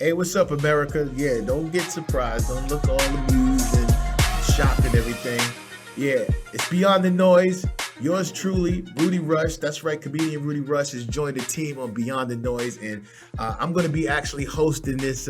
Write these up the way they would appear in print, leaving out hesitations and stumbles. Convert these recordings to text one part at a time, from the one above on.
Hey, what's up, America? Yeah, don't get surprised. Don't look all amused and shocked and everything. Yeah, it's Beyond the Noise. Yours truly, Rudy Rush. That's right, comedian Rudy Rush has joined the team on Beyond the Noise, and I'm going to be actually hosting this,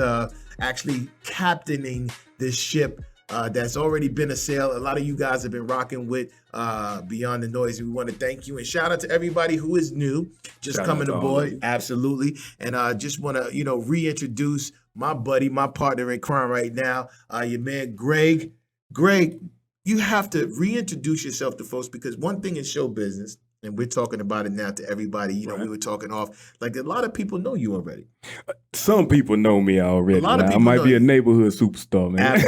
actually captaining this ship. That's already been a sail. A lot of you guys have been rocking with Beyond the Noise. We want to thank you and shout out to everybody who is new, just Shout out coming to all of aboard. you. Absolutely, and just want to reintroduce my buddy, my partner in crime right now, your man Greg. Greg, you have to reintroduce yourself to folks because one thing in show business, and we're talking about it now to everybody. We Right. were talking off like a lot of people know you already. Some people know me already. A lot of I people might know be a you. neighborhood superstar, man.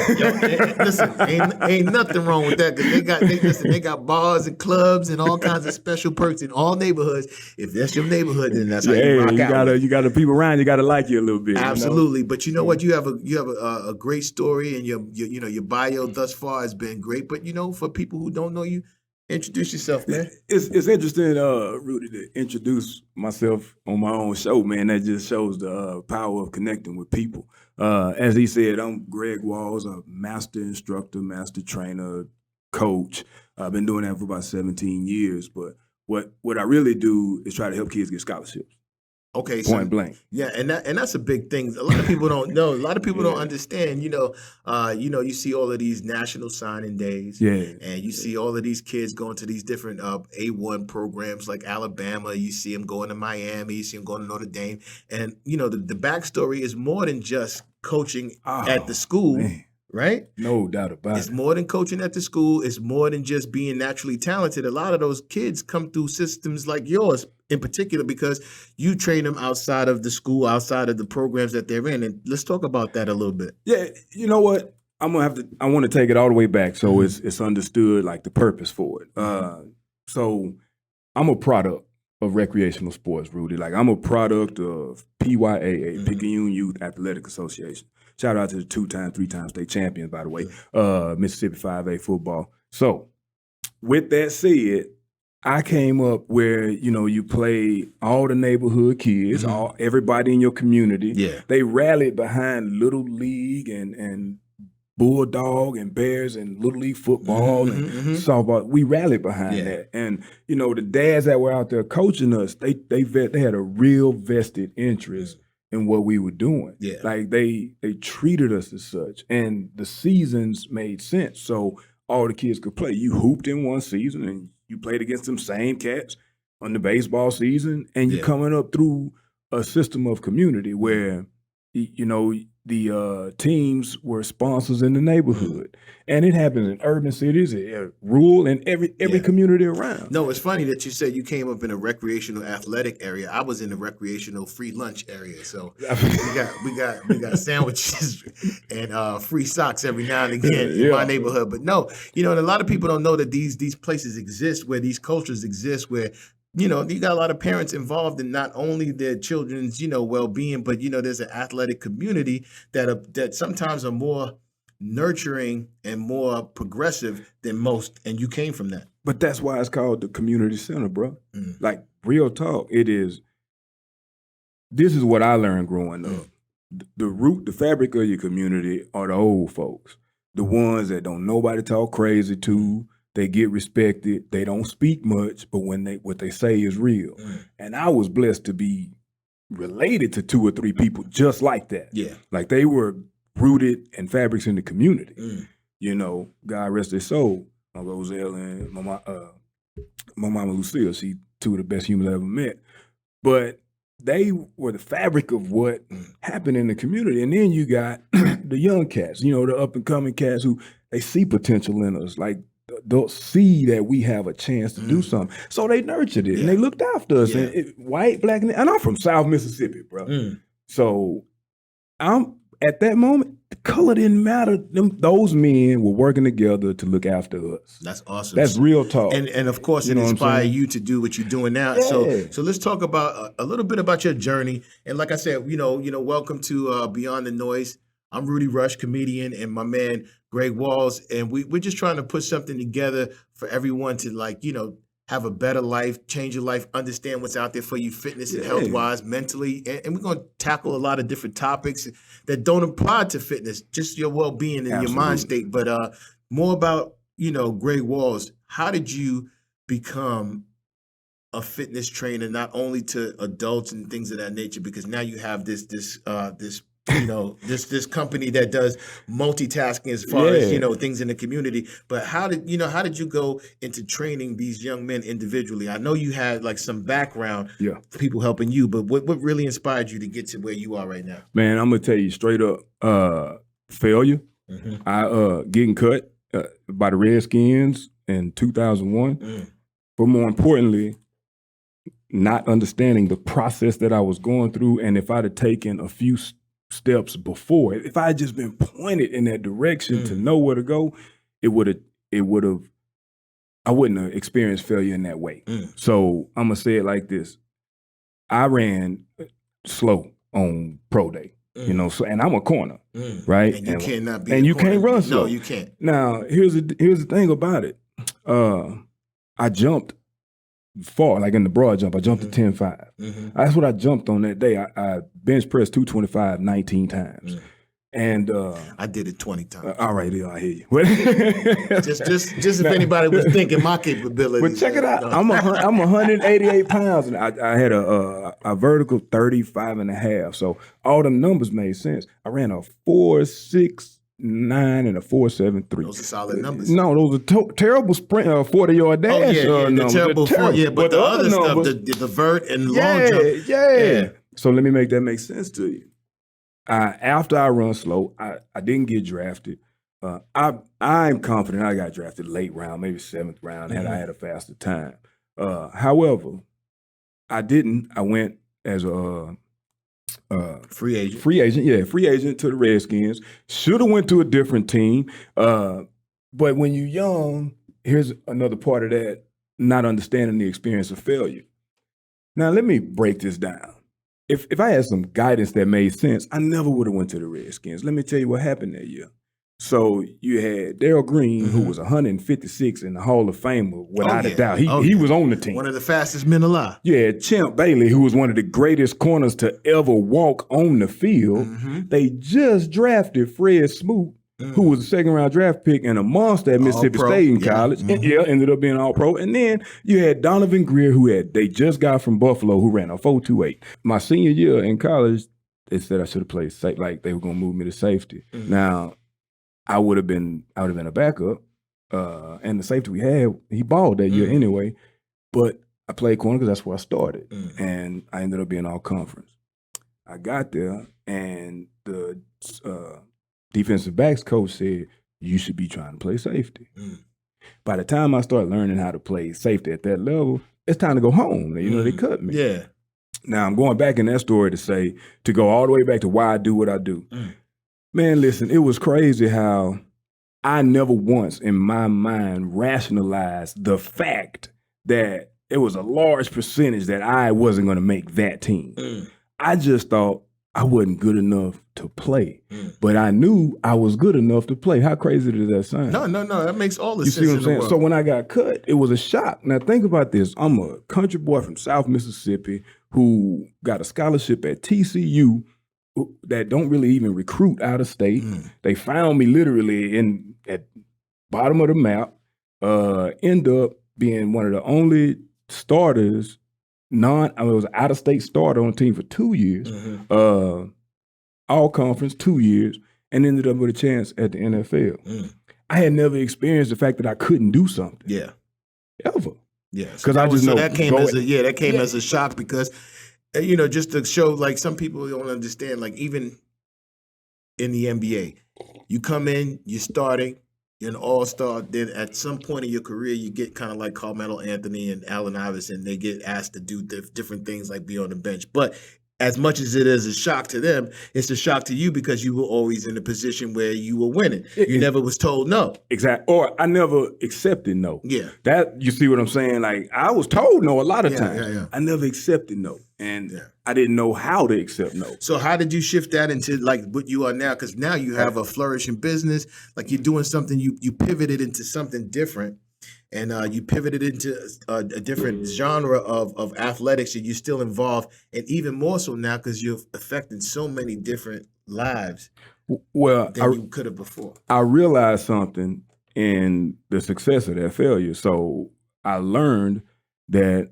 Listen, ain't nothing wrong with that because they got bars and clubs and all kinds of special perks in all neighborhoods. If that's your neighborhood, then that's how Yeah, you hey, rock you out gotta with. you gotta people around you gotta like you a little bit. Absolutely, but you know what? You have a great story, and your bio thus far has been great. But for people who don't know you, introduce yourself, man. It's interesting, Rudy, to introduce myself on my own show, man. That just shows the power of connecting with people. As he said, I'm Greg Walls, a master instructor, master trainer, coach. I've been doing that for about 17 years. But what I really do is try to help kids get scholarships, Okay, so point blank. yeah, and that's a big thing. A lot of people don't know. A lot of people don't Yeah, understand. You see all of these national signing days, yeah, and you see all of these kids going to these different A1 programs like Alabama. You see them going to Miami. You see them going to Notre Dame, and the backstory is more than just coaching at the Oh school, man, right? no doubt about It's it. more than coaching at the school. It's more than just being naturally talented. A lot of those kids come through systems like yours in particular because you train them outside of the school, outside of the programs that they're in. And let's talk about that a little bit. Yeah, you know what? I want to take it all the way back so Mhm. it's understood like the purpose for it. So I'm a product of recreational sports, Rudy. Like I'm a product of PYAA, Mhm. Picayune Youth Athletic Association. Shout out to the 2-time, 3-time state champions, by the way, Mississippi 5A football. So with that said, I came up where you play all the neighborhood kids, Mhm. everybody in your community. Yeah. They rallied behind Little League and Bulldog and Bears and Little League Mhm, football and mhm, mhm. softball. We rallied behind Yeah. that, and the dads that were out there coaching us, they had a real vested interest in what we were doing. Yeah. Like they treated us as such, and the seasons made sense. So all the kids could play. You hooped in one season and you played against them same cats on the baseball season, and you Yeah. coming up through a system of community where the teams were sponsors in the neighborhood, and it happens in urban cities, rural, and every Yeah. community around. No, it's funny that you said you came up in a recreational athletic area. I was in the recreational free lunch area. So we got sandwiches and free socks every now and again in my Yeah. neighborhood. But no, and a lot of people don't know that these places exist, where these cultures exist, where you got a lot of parents involved in not only their children's well-being, but there's an athletic community that sometimes are more nurturing and more progressive than most, and you came from that. But that's why it's called the community center, bro. Mm. Like real talk, it is. This is what I learned growing Mm. up. The root, the fabric of your community are the old folks, the ones that don't nobody talk crazy to. They get respected. They don't speak much, but what they say is real. Mm. And I was blessed to be related to 2 or 3 people just like that. Yeah. Like they were rooted and fabrics in the community. Mm. God rest their soul. My Roselle and my mama Lucille, she 2 of the best humans I ever met. But they were the fabric of what happened in the community. And then you got the young cats, the up and coming cats who they see potential in us. Like they'll see that we have a chance to do something. So they nurtured it and they looked after us. Yeah. And white, black, and I'm from South Mississippi, bro. Mm. So I'm at that moment, the color didn't matter. Those men were working together to look after us. That's awesome. That's real talk. And of course, You it know what I'm inspired saying? you to do what you're doing now. Yeah. So let's talk about a little bit about your journey. And like I said, welcome to Beyond the Noise. I'm Rudy Rush, comedian, and my man Greg Walls, and we're just trying to put something together for everyone to have a better life, change your life, understand what's out there for you, fitness and health wise, mentally. And we're going to tackle a lot of different topics that don't apply to fitness, just your well being and your mind state. But more about, Greg Walls. How did you become a fitness trainer, not only to adults and things of that nature, because now you have this company that does multitasking as far as things in the community. But how did you go into training these young men individually? I know you had like some background, people helping you, but what really inspired you to get to where you are right now? Man, I'm gonna tell you straight up, failure. I getting cut by the Redskins in 2001, but more importantly, not understanding the process that I was going through, and if I'd have taken a few steps before, if I had just been pointed in that direction to know where to go, I wouldn't have experienced failure in that way. So I'm gonna say it like this: I ran slow on pro day, so, and I'm a corner, right? And you cannot be, and you can't run slow. No, you can't. Now here's the thing about it: I jumped far, like in the broad jump, I jumped to 10.5. That's what I jumped on that day. I bench pressed 225 19 times. And I did it 20 times. All right, I hear you. just if anybody was thinking my capabilities. But check it out. I'm 188 pounds, and I had a vertical 35.5. So all them numbers made sense. I ran a 4.69 and a 4.73. Those are solid numbers. No, those are terrible sprint 40-yard dash. The terrible. But the other stuff, the vert and long jump. Yeah. So let me make that make sense to you. After I run slow, I didn't get drafted. I'm confident I got drafted late round, maybe 7th round, had I had a faster time. However, I didn't. I went as a free agent. Free agent to the Redskins. Should have went to a different team. But when you're young, here's another part of that, not understanding the experience of failure. Now, let me break this down. If I had some guidance that made sense, I never would have went to the Redskins. Let me tell you what happened that year. So you had Darryl Green, who was 156 in the Hall of Fame, without a doubt. He was on the team. One of the fastest men alive. You had Champ Bailey, who was one of the greatest corners to ever walk on the field. They just drafted Fred Smoot, who was a 2nd-round draft pick and a monster at Mississippi State in college. And, ended up being all-pro. And then you had Donovan Greer, they just got from Buffalo, who ran a 4.28. My senior year in college, they said I should have played safe, like they were going to move me to safety. Now, I would have been a backup, and the safety we had, he balled that year anyway. But I played corner because that's where I started, and I ended up being all conference. I got there, and the defensive backs coach said, "You should be trying to play safety." By the time I started learning how to play safety at that level, it's time to go home. They cut me. Yeah. Now I'm going back in that story to go all the way back to why I do what I do. Man, listen, it was crazy how I never once in my mind rationalized the fact that it was a large percentage that I wasn't going to make that team. I just thought I wasn't good enough to play, but I knew I was good enough to play. How crazy does that sound? No, that makes all the sense. You see what I'm saying? World. So when I got cut, it was a shock. Now think about this. I'm a country boy from South Mississippi who got a scholarship at TCU that don't really even recruit out of state. They found me literally at bottom of the map, end up being one of the only starters, I was an out-of-state starter on the team for 2 years, all conference, 2 years, and ended up with a chance at the NFL. I had never experienced the fact that I couldn't do something. Yeah. Ever. Yeah. Because I just know that came as a shock because just to show, like, some people don't understand, like, even in the NBA, you come in, you're starting, you're an all-star, then at some point in your career, you get kind of like Carmelo Anthony and Allen Iverson. They get asked to do different things like be on the bench. But as much as it is a shock to them, it's a shock to you because you were always in a position where you were winning. You never was told no. Exactly. Or I never accepted no. Yeah. That, you see what I'm saying? Like, I was told no a lot of times. Yeah. I never accepted no. And I didn't know how to accept no. So how did you shift that into like what you are now? Because now you have a flourishing business. Like, you're doing something, you pivoted into something different. and you pivoted into a different genre of athletics, and you're still involved, and even more so now because you're affecting so many different lives Well, than you could have before. I realized something in the success of that failure. So I learned that.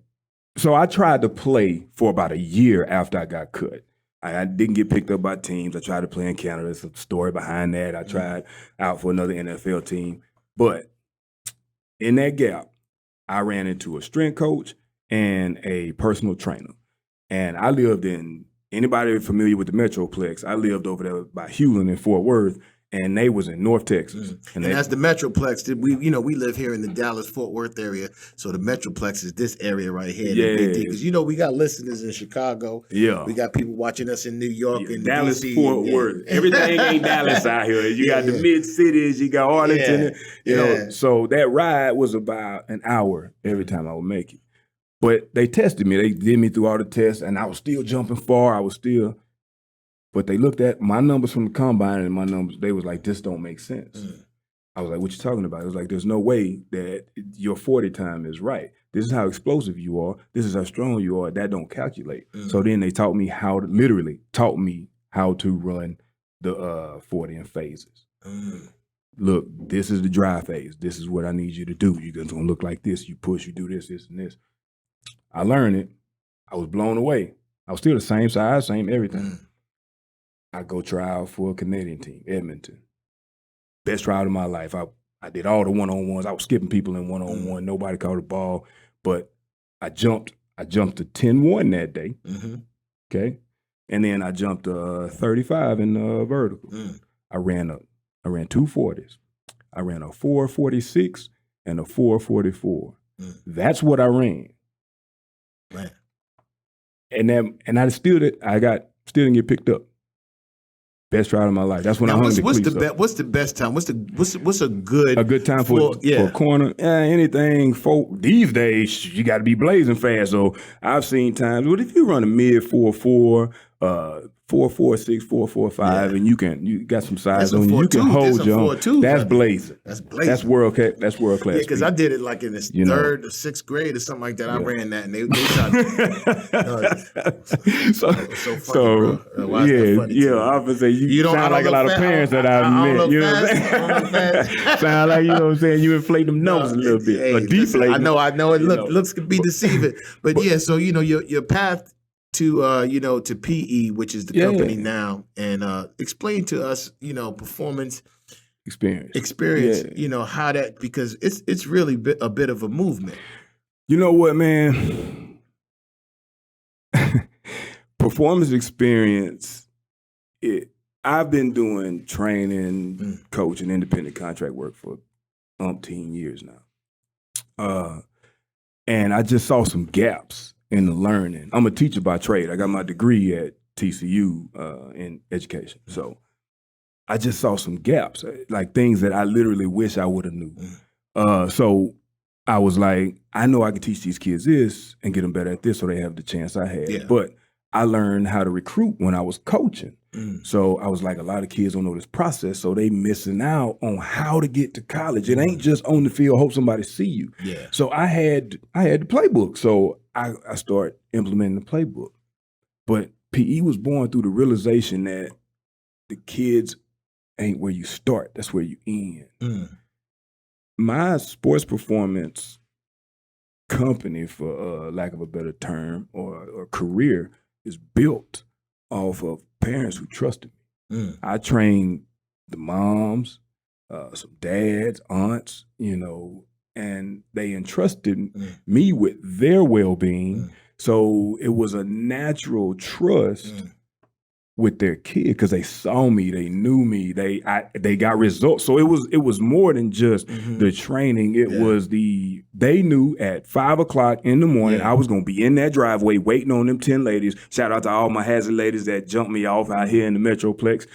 So I tried to play for about a year after I got cut. I didn't get picked up by teams. I tried to play in Canada. There's a story behind that. I tried out for another NFL team. But in that gap, I ran into a strength coach and a personal trainer. And I lived in, anybody familiar with the Metroplex, I lived over there by Hewlin in Fort Worth, and they was in North Texas. And that's the Metroplex. We live here in the Dallas-Fort Worth area, so the Metroplex is this area right here. Yeah. Because we got listeners in Chicago. Yeah. We got people watching us in New York and Dallas, DC, Fort Worth. Everything ain't Dallas out here. You got the mid cities, you got Arlington, you know. So that ride was about an hour every time I would make it. But they tested me. They did me through all the tests, and I was still jumping far. But they looked at my numbers from the combine and my numbers. They was like, this don't make sense. I was like, what you talking about? It was like, there's no way that your 40 time is right. This is how explosive you are. This is how strong you are. That don't calculate. So then they literally taught me how to run the 40 in phases. Look, this is the dry phase. This is what I need you to do. You're going to look like this. You push, you do this, this, and this. I learned it. I was blown away. I was still the same size, same everything. I go try out for a Canadian team, Edmonton. Best trial of my life. I did all the one-on-ones. I was skipping people in one-on-one. Nobody caught the ball. But I jumped to 10-1 that day. Okay. And then I jumped 35 in the vertical. I ran 2 40s. I ran a 4.46 and a 4.44. That's what I ran. Man. And I still didn't get picked up. Best trial of my life. That's when I hung the cleats up. What's the best time? What's a good time for a corner? Anything these days you got to be blazing fast. So I've seen times. But if you run a mid 4.4, 4.46, 4.45, and you got some size on you, you can hold your own. That's blazing. That's blazing. That's world class. Yeah, because I did it like in the third or sixth grade or something like that. I ran that, and they shot. So funny, I often say you sound like a lot of parents that I've met. You know what I'm saying? Sound like, you know what I'm saying, you inflate them numbers a little bit, or deflate. I know it looks could be deceiving, but yeah. So your path to PE, which is the company now, and explain to us, performance experience, how that, because it's really a bit of a movement. You know what, man? Performance experience, I've been doing training, coaching, independent contract work for umpteen years now. And I just saw some gaps in the learning. I'm a teacher by trade. I got my degree at TCU in education. So I just saw some gaps, like things that I literally wish I would have knew. So I was like, I know I can teach these kids this and get them better at this so they have the chance I had. Yeah. But I learned how to recruit when I was coaching. So I was like, a lot of kids don't know this process, so they missing out on how to get to college. It ain't just on the field, hope somebody see you. Yeah. So I had the playbook. So I started implementing the playbook. But PE was born through the realization that the kids ain't where you start, that's where you end. My sports performance company, for lack of a better term, or career, is built off of parents who trusted me. I trained the moms, some dads, aunts, and they entrusted me with their well-being. So it was a natural trust with their kid because they saw me, they knew me, they got results. So it was more than just the training. It was they knew at 5 o'clock in the morning I was gonna be in that driveway waiting on them 10 ladies. Shout out to all my hazard ladies that jumped me off out here in the Metroplex.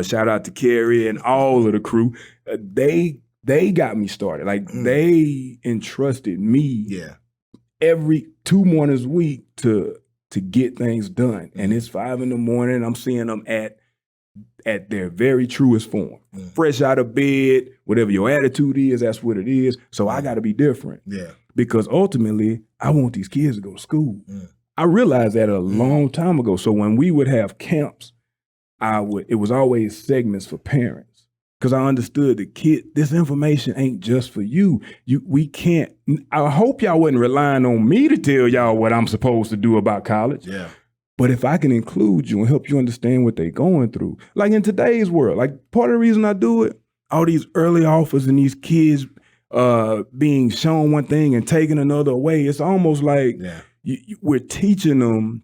Shout out to Carrie and all of the crew. They got me started. Like they entrusted me every 2 mornings a week to get things done. And it's 5 in the morning. I'm seeing them at at their very truest form. Fresh out of bed, whatever your attitude is, that's what it is. So I got to be different. Yeah. Because ultimately, I want these kids to go to school. I realized that a long time ago. So when we would have camps, it was always segments for parents. Because I understood the kid, this information ain't just for you. We can't, I hope y'all wasn't relying on me to tell y'all what I'm supposed to do about college. Yeah. But if I can include you and help you understand what they're going through, like in today's world, like part of the reason I do it, all these early offers and these kids being shown one thing and taken another away, it's almost like we're teaching them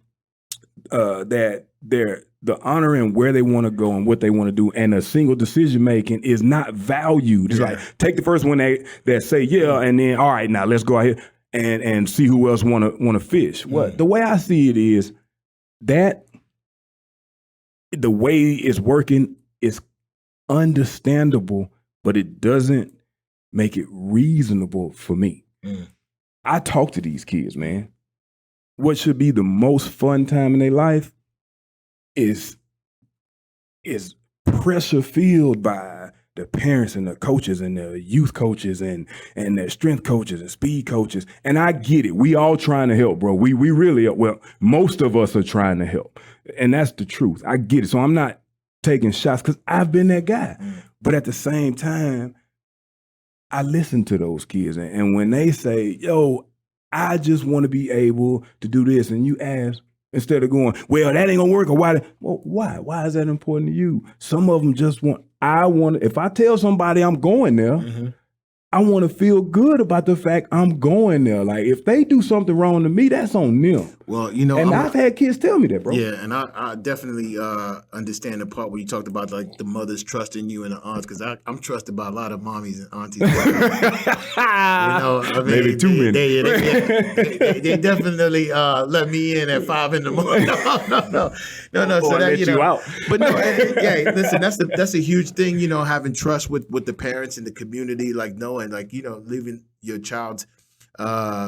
that the honor and where they want to go and what they want to do, and a single decision making is not valued. It's like take the first one that say and then all right, now let's go out here and see who else want to fish. What the way I see it is that the way it's working is understandable, but it doesn't make it reasonable for me. I talk to these kids, man. What should be the most fun time in their life is pressure filled by the parents and the coaches and the youth coaches and the strength coaches and speed coaches. And I get it. We all trying to help, bro. We really are. Well, most of us are trying to help. And that's the truth. I get it. So I'm not taking shots because I've been that guy. But at the same time, I listen to those kids. And when they say, yo, I just want to be able to do this, and you ask, instead of going, well, that ain't gonna work, or why? Well, why? Why is that important to you? Some of them just if I tell somebody I'm going there, I want to feel good about the fact I'm going there. Like if they do something wrong to me, that's on them. Well, you know, and I've had kids tell me that, bro. Yeah, and I definitely understand the part where you talked about like the mothers trusting you and the aunts, because I'm trusted by a lot of mommies and aunties. I mean, maybe too many. They definitely let me in at 5 a.m. No. So that you out. But no, listen, that's a huge thing. You know, having trust with the parents and the community, like knowing, like leaving your child's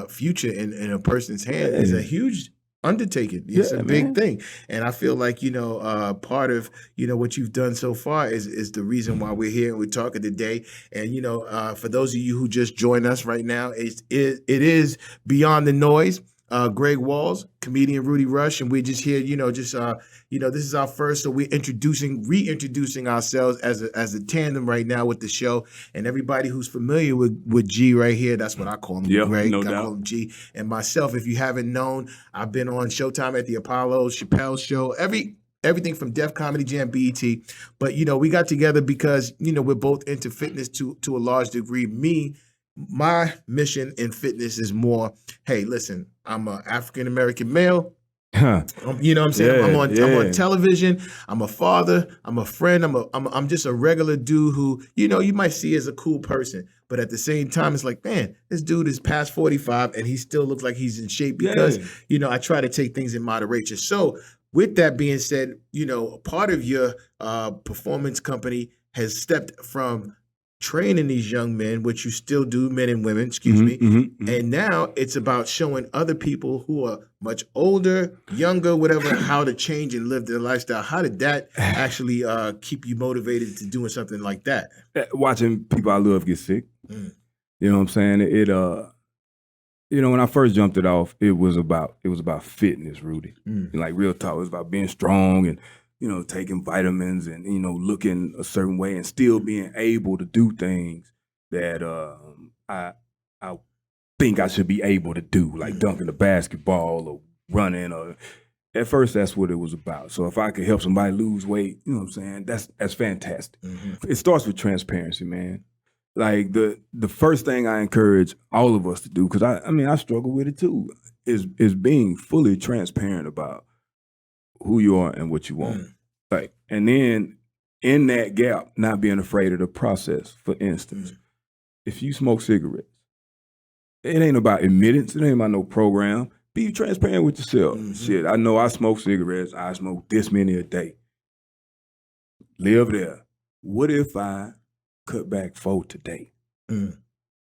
future in a person's hand is a huge undertaking. It's a big thing. And I feel like, part of, what you've done so far is the reason why we're here and we're talking today. And, for those of you who just joined us right now, it is Beyond the Noise. Greg Walls, comedian Rudy Rush, and we're just here, this is our first, so we're reintroducing ourselves as a tandem right now with the show. And everybody who's familiar with G right here, that's what I call him, Greg. No I doubt. call him G. And myself, if you haven't known, I've been on Showtime at the Apollo, Chappelle Show, everything from Def Comedy Jam, BET. But, we got together because, we're both into fitness to a large degree. My mission in fitness is more, hey, listen, I'm an African-American male. You know what I'm saying? I'm on television. I'm a father. I'm a friend. I'm just a regular dude who, you might see as a cool person. But at the same time, it's like, man, this dude is past 45 and he still looks like he's in shape because, I try to take things in moderation. So with that being said, part of your performance company has stepped from training these young men, which you still do, men and women, and now it's about showing other people who are much older, younger, whatever, how to change and live their lifestyle. How did that actually keep you motivated to doing something like that? Watching people I love get sick. You know what I'm saying? It when I first jumped it off, it was about fitness, Rudy. Like real talk, it was about being strong and taking vitamins and, looking a certain way and still being able to do things that I think I should be able to do, like dunking a basketball or running. Or at first, that's what it was about. So if I could help somebody lose weight, you know what I'm saying, that's fantastic. It starts with transparency, man. Like the first thing I encourage all of us to do, because I struggle with it too, is being fully transparent about who you are and what you want. Like, and then in that gap, not being afraid of the process. For instance, if you smoke cigarettes, it ain't about admittance, it ain't about no program. Be transparent with yourself. Shit, I know I smoke cigarettes, I smoke this many a day. Live there. What if I cut back 4 today?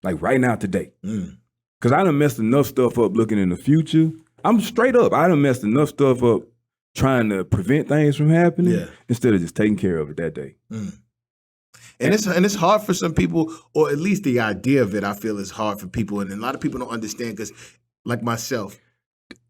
Like right now today. Because I done messed enough stuff up looking in the future. I'm straight up. I done messed enough stuff up trying to prevent things from happening Yeah. instead of just taking care of it that day. Mm. And it's hard for some people, or at least the idea of it, I feel is hard for people, and a lot of people don't understand because, like myself,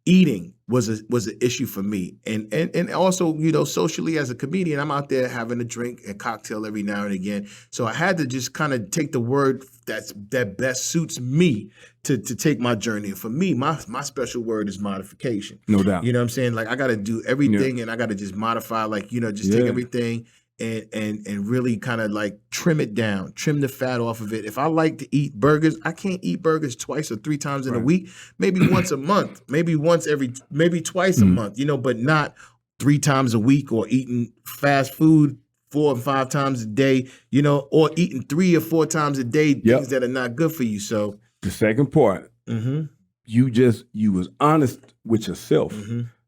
eating was an issue for me, and also socially as a comedian, I'm out there having a drink and cocktail every now and again, so I had to just kind of take the word that best suits me to take my journey. And for me, my special word is modification. No doubt. You know what I'm saying? Like I got to do everything, and I got to just modify, like just take everything. And really kind of like trim it down, trim the fat off of it. If I like to eat burgers, I can't eat burgers twice or 3 times in a week. Maybe once a month, maybe twice a month, but not 3 times a week, or eating fast food 4 or 5 times a day, or eating 3 or 4 times a day, things that are not good for you. So the second part, you was honest with yourself.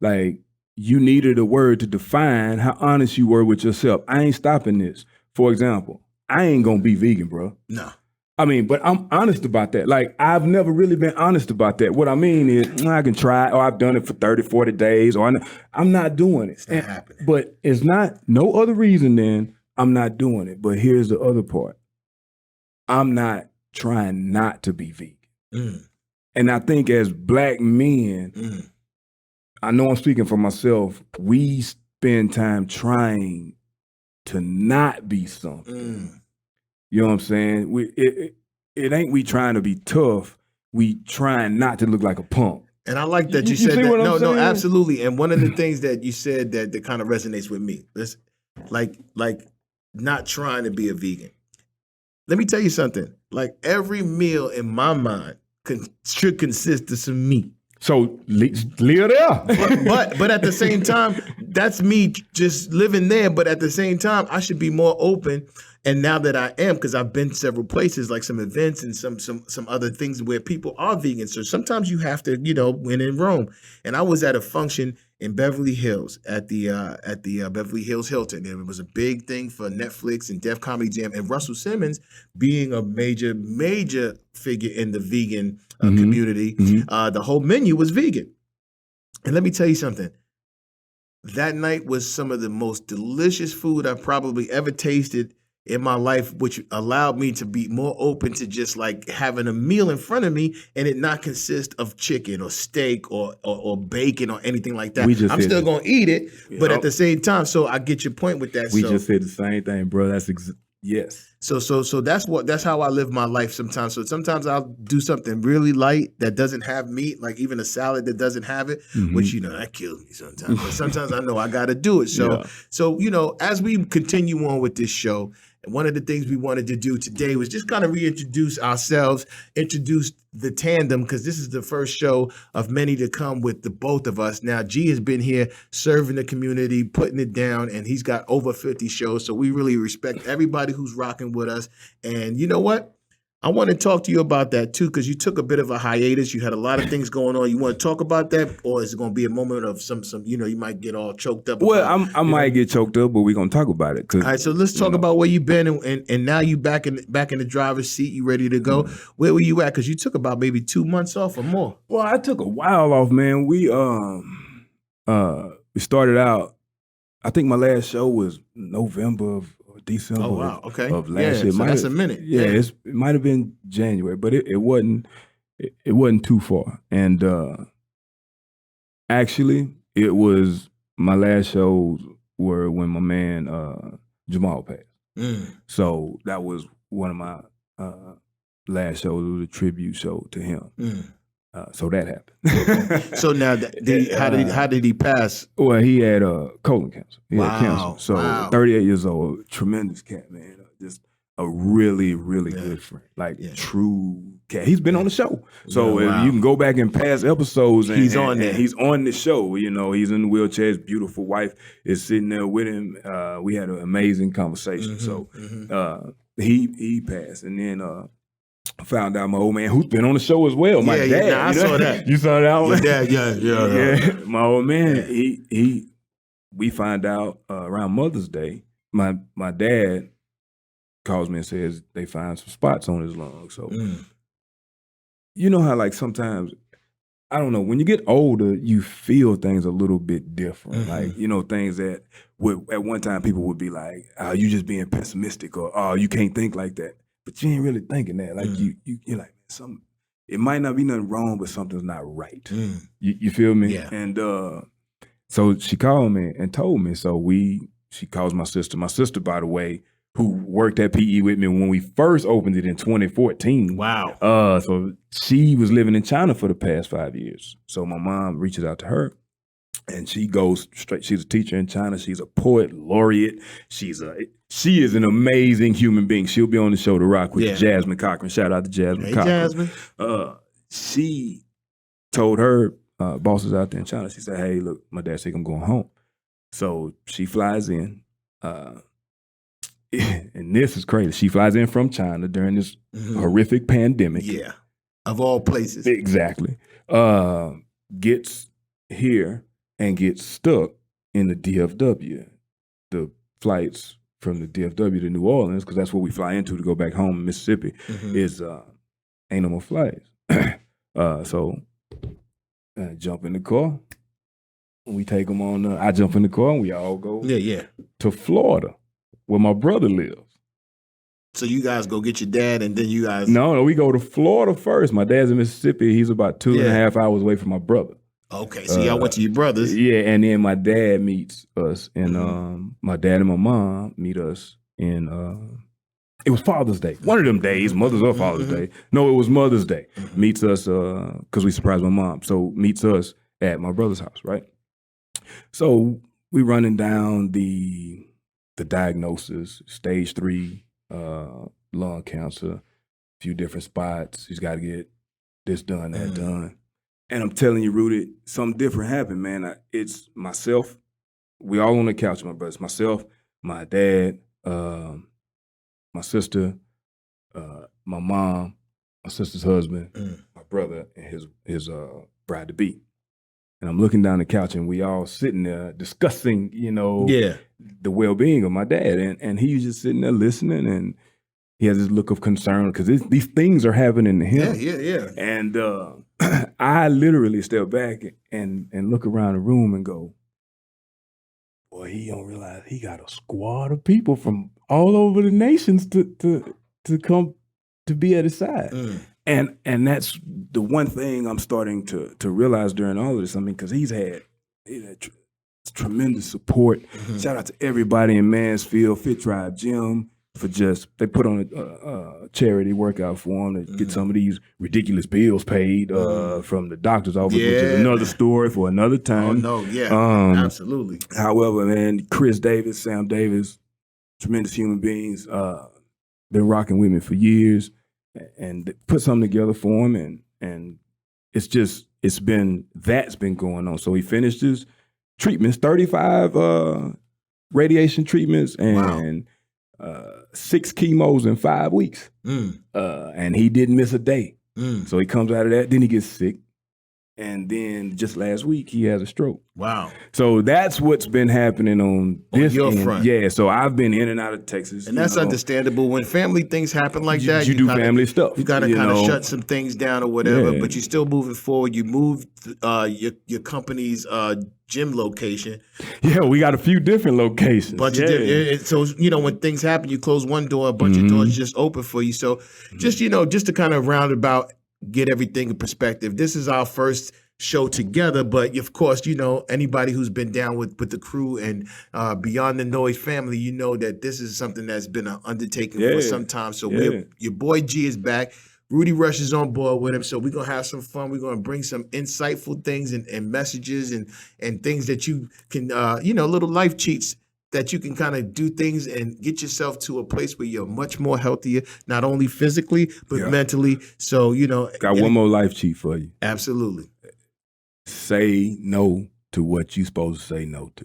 Like, you needed a word to define how honest you were with yourself. I ain't stopping this. For example, I ain't gonna be vegan, bro. No. I mean, but I'm honest about that. Like, I've never really been honest about that. What I mean is, I can try, or I've done it for 30, 40 days, or I'm not doing it. It's not happening. But it's not no other reason than I'm not doing it. But here's the other part. I'm not trying not to be vegan. And I think as Black men, I know I'm speaking for myself, we spend time trying to not be something. You know what I'm saying? It ain't we trying to be tough. We trying not to look like a punk. And I like that you said that. No, absolutely. And one of the things that you said that kind of resonates with me, this like not trying to be a vegan. Let me tell you something. Like, every meal in my mind should consist of some meat. So live there. but at the same time, that's me just living there. But at the same time, I should be more open. And now that I am, because I've been several places, like some events and some other things where people are vegan. So sometimes you have to, win in Rome. And I was at a function in Beverly Hills at the Beverly Hills Hilton. And it was a big thing for Netflix and Def Comedy Jam. And Russell Simmons, being a major figure in the vegan community, the whole menu was vegan. And let me tell you something. That night was some of the most delicious food I've probably ever tasted in my life, which allowed me to be more open to just like having a meal in front of me and it not consist of chicken or steak or bacon or anything like that. I'm still going to eat it, but at the same time, so I get your point with that. We just said the same thing, bro. That's yes. So that's how I live my life sometimes. So sometimes I'll do something really light that doesn't have meat, like even a salad that doesn't have it, which that kills me sometimes. But sometimes I know I got to do it. So as we continue on with this show, one of the things we wanted to do today was just kind of reintroduce ourselves, introduce the tandem, because this is the first show of many to come with the both of us. Now, G has been here serving the community, putting it down, and he's got over 50 shows. So we really respect everybody who's rocking with us. And you know what? I want to talk to you about that too, because you took a bit of a hiatus. You had a lot of things going on. You want to talk about that, or is it going to be a moment of some you might get all choked up? Well, I might get choked up, but we're going to talk about it. All right, so let's talk about where you've been, and now you back in the driver's seat. You ready to go? Where were you at? Because you took about maybe 2 months off or more. Well, I took a while off, man. We started out. I think my last show was November of December of last year. So that's a minute. Yeah, it might have been January, but it wasn't too far. And actually, it was my last shows were when my man Jamal passed. So that was one of my last shows. It was a tribute show to him. So that happened. So now, how did he pass? Well, he had colon cancer. He had cancer. So 38 years old, tremendous cat, man. Just a really, really good friend. Like true cat. He's been on the show. So you can go back in past episodes and he's on there. And he's on the show. He's in the wheelchair. His beautiful wife is sitting there with him. We had an amazing conversation. So he passed. And then found out my old man, who's been on the show as well, my dad. I saw that. You saw that one? Yeah. My old man, we find out around Mother's Day, my dad calls me and says they find some spots on his lungs. So you know how like sometimes I don't know. When you get older, you feel things a little bit different. Mhm. Like, you know, things that at one time people would be like, "Oh, you just being pessimistic," or "Oh, you can't think like that." But you ain't really thinking that. Like you're like, it might not be nothing wrong, but something's not right. You feel me? Yeah. And so she called me and told me. So she calls my sister. My sister, by the way, who worked at PE with me when we first opened it in 2014. Wow. So she was living in China for the past 5 years. So my mom reaches out to her, and she goes straight. She's a teacher in China. She's a poet laureate. She is an amazing human being. She'll be on the show to rock with Jasmine Cochran. Shout out to Jasmine Cochran. Jasmine. She told her bosses out there in China. She said, "Hey, look, my dad said I'm going home." So she flies in. And this is crazy. She flies in from China during this horrific pandemic. Yeah. Of all places. Exactly. Gets here and gets stuck in the DFW. The flights from the DFW to New Orleans, because that's where we fly into to go back home in Mississippi, is ain't no more flights. So I jump in the car. We take them on. I jump in the car and we all go to Florida, where my brother lives. So you guys go get your dad, and then you guys... No, we go to Florida first. My dad's in Mississippi. He's about 2.5 hours away from my brother. Okay, so y'all went to your brother's. Yeah, and then my dad meets us, and my dad and my mom meet us in... it was Father's Day. One of them days, Mother's or Father's Day. No, it was Mother's Day. Meets us, because we surprised my mom. So meets us at my brother's house, right? So we running down the diagnosis, stage 3 lung cancer, a few different spots. He's got to get this done, that done. And I'm telling you, Rudy, something different happened, man. It's myself. We all on the couch, my brothers. Myself, my dad, my sister, my mom, my sister's husband, my brother, and his bride-to-be. And I'm looking down the couch, and we all sitting there discussing, the well-being of my dad. And he's just sitting there listening, and he has this look of concern because these things are happening to him. Yeah. And I literally step back and look around the room and go, boy, he don't realize he got a squad of people from all over the nations to come to be at his side. And that's the one thing I'm starting to realize during all of this. I mean, because he's had tremendous support. Shout out to everybody in Mansfield, Fit Tribe Gym, for they put on a charity workout for him to get some of these ridiculous bills paid from the doctor's office, which is another story for another time. Absolutely. However, man, Chris Davis, Sam Davis, tremendous human beings, been rocking with me for years. And put something together for him, and that's been going on. So he finished his treatments, 35 radiation treatments, and 6 chemos in 5 weeks. And he didn't miss a day. So he comes out of that, then he gets sick. And then just last week, he has a stroke. Wow. So that's what's been happening on this your end. front. Yeah, so I've been in and out of Texas. And that's understandable. When family things happen like that, you do family stuff. You got to kind of shut some things down or whatever, but you're still moving forward. You moved your company's gym location. Yeah, we got a few different locations. So, when things happen, you close one door, a bunch of doors just open for you. So just to kind of roundabout get everything in perspective. This is our first show together, but of course, anybody who's been down with the crew and Beyond the Noise family, that this is something that's been an undertaking for some time. So your boy G is back. Rudy Rush is on board with him. So we're going to have some fun. We're going to bring some insightful things and messages and things that you can, little life cheats that you can kind of do things and get yourself to a place where you're much more healthier, not only physically, but mentally. So, got one more life cheat for you. Absolutely. Say no to what you're supposed to say no to.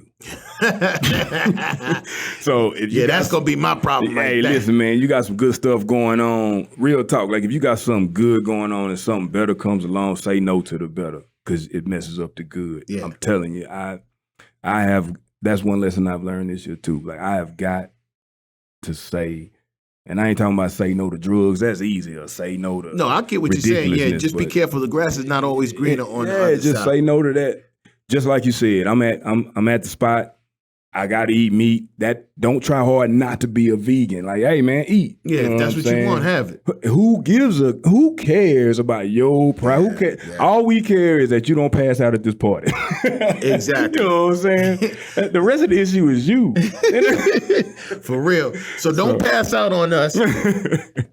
So that's going to be my problem. Hey, listen, man, you got some good stuff going on. Real talk. Like if you got something good going on and something better comes along, say no to the better because it messes up the good. Yeah. I'm telling you, I have... That's one lesson I've learned this year too. Like I have got to say And I ain't talking about say no to drugs. That's easy. Or say no to No, I get what you're saying. Yeah, ridiculousness, just be but- careful. The grass is not always greener on the Yeah, other just side. say no to that. Just like you said, I'm at the spot. I gotta eat meat. That don't try hard not to be a vegan. Like, hey man, eat. Yeah, You know if that's I'm what you want, saying? have it. Who cares about your pride? Who cares? yeah. All we care is that you don't pass out at this party. Exactly. You know what I'm saying? The rest of the issue is you. For real. So don't pass out on us.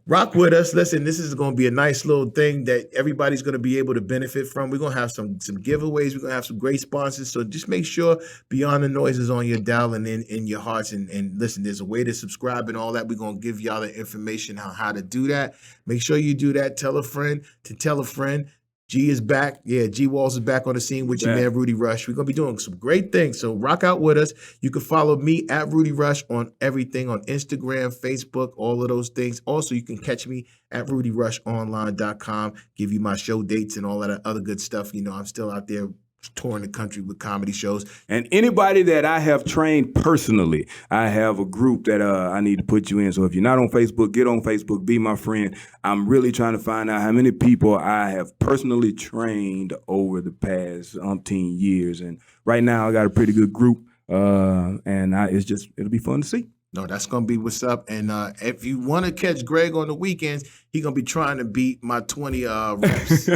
Rock with us. Listen, this is going to be a nice little thing that everybody's going to be able to benefit from. We're going to have some giveaways. We're going to have some great sponsors. So just make sure Beyond the Noise is on your dial and in your hearts. And listen, there's a way to subscribe and all that. We're going to give y'all the information on how to do that. Make sure you do that. Tell a friend to tell a friend. G is back. Yeah, G Walls is back on the scene with your man, Rudy Rush. We're going to be doing some great things. So rock out with us. You can follow me at Rudy Rush on everything, on Instagram, Facebook, all of those things. Also, you can catch me at RudyRushOnline.com, give you my show dates and all that other good stuff. You know, I'm still out there touring the country with comedy shows. And anybody that I have trained personally, I have a group that I need to put you in. So if you're not on Facebook, get on Facebook, be my friend. I'm really trying to find out how many people I have personally trained over the past umpteen years. And right now I got a pretty good group. And it'll be fun to see. No, that's going to be what's up. And if you want to catch Greg on the weekends, he's going to be trying to beat my 20 reps.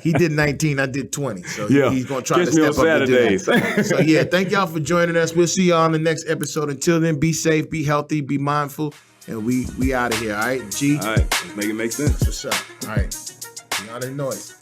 He did 19, I did 20. So he's going to try to step up and do that. So yeah, thank y'all for joining us. We'll see y'all on the next episode. Until then, be safe, be healthy, be mindful. And we out of here, all right? G? All right, let's make it make sense. That's what's up. All right. Beyond the Noise.